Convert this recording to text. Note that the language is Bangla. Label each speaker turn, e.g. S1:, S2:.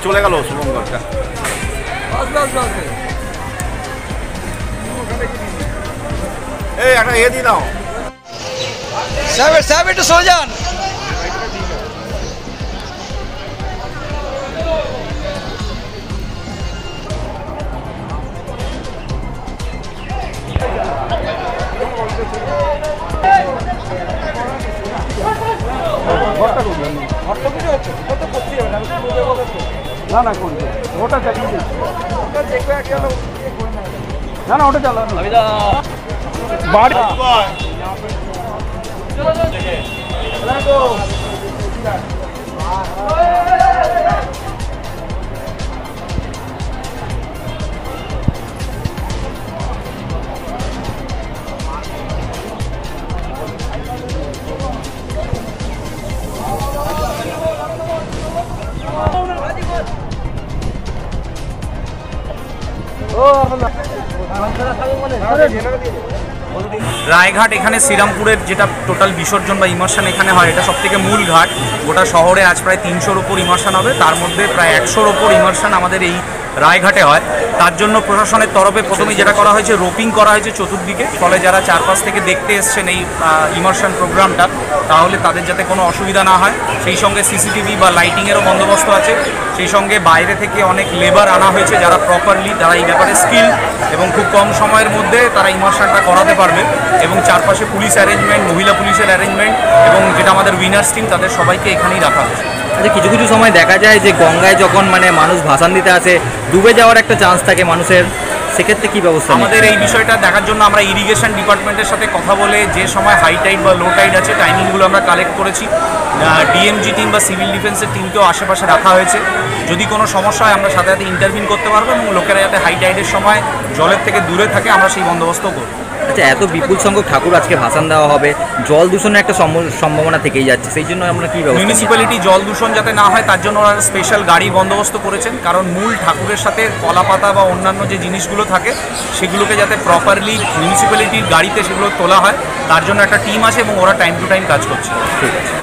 S1: চলে গেল শুভঙ্করটা। এই একটা ইয়ে দিয়ে দাও
S2: সাহেব একটু সরে যান।
S3: না না কোন ওটা চালিয়ে না না ওটা চালানো বাড়ি
S4: রায়ঘাট এখানে শ্রীরামপুরের যেটা টোটাল বিসর্জন বা ইমার্শন এখানে হয়, এটা সবথেকে মূল ঘাট। গোটা শহরে আজ প্রায় 300-র ওপর ইমার্শন হবে, তার মধ্যে প্রায় 100-র ওপর ইমার্শন আমাদের এই রায়ঘাটে হয়। তার জন্য প্রশাসনের তরফে প্রথমেই যেটা করা হয়েছে, রোপিং করা হয়েছে চতুর্দিকে, ফলে যারা চারপাশ থেকে দেখতে এসছেন এই ইমার্শন প্রোগ্রামটা, তাহলে তাদের যাতে কোনো অসুবিধা না হয়। সেই সঙ্গে সিসিটিভি বা লাইটিংয়েরও বন্দোবস্ত আছে। সেই সঙ্গে বাইরে থেকে অনেক লেবার আনা হয়েছে যারা প্রপারলি, যারা এই ব্যাপারে স্কিল এবং খুব কম সময়ের মধ্যে তারা ইমার্শনটা করাতে পারবে। এবং চারপাশে পুলিশ অ্যারেঞ্জমেন্ট, মহিলা পুলিশের অ্যারেঞ্জমেন্ট এবং যেটা আমাদের উইনার্স টিম, তাদের সবাইকে এখানেই রাখা হয়েছে।
S2: আচ্ছা, কিছু কিছু সময় দেখা যায় যে গঙ্গায় যখন মানুষ ভাসান দিতে আসে, ডুবে যাওয়ার একটা চান্স থাকে মানুষের, সেক্ষেত্রে কী ব্যবস্থা?
S4: আমাদের এই বিষয়টা দেখার জন্য আমরা ইরিগেশন ডিপার্টমেন্টের সাথে কথা বলে যে সময় হাই টাইড বা লো টাইড আছে, টাইমিংগুলো আমরা কালেক্ট করেছি। ডিএমজি টিম বা সিভিল ডিফেন্সের টিমকেও আশেপাশে রাখা হয়েছে। যদি কোনো সমস্যা হয় আমরা সাথে সাথে ইন্টারভিউ করতে পারবো এবং লোকেরা যাতে হাই টাইডের সময় জলের থেকে দূরে থাকে আমরা সেই বন্দোবস্ত করব।
S2: আচ্ছা, এত বিপুল সংখ্যক ঠাকুর আজকে ভাসান দেওয়া হবে, জল দূষণের একটা সম্ভাবনা থেকেই যাচ্ছে, সেই জন্য আমরা কী ব্যবস্থা?
S4: মিউনিসিপ্যালিটি জল দূষণ যাতে না হয় তার জন্য ওরা স্পেশাল গাড়ি বন্দোবস্ত করেছেন, কারণ মূল ঠাকুরের সাথে কলাপাতা বা অন্যান্য যে জিনিসগুলো থাকে সেগুলোকে যাতে প্রপারলি মিউনিসিপ্যালিটির গাড়িতে সেগুলো তোলা হয়, তার জন্য একটা টিম আছে এবং ওরা টাইম টু টাইম কাজ করছে।
S2: ঠিক আছে।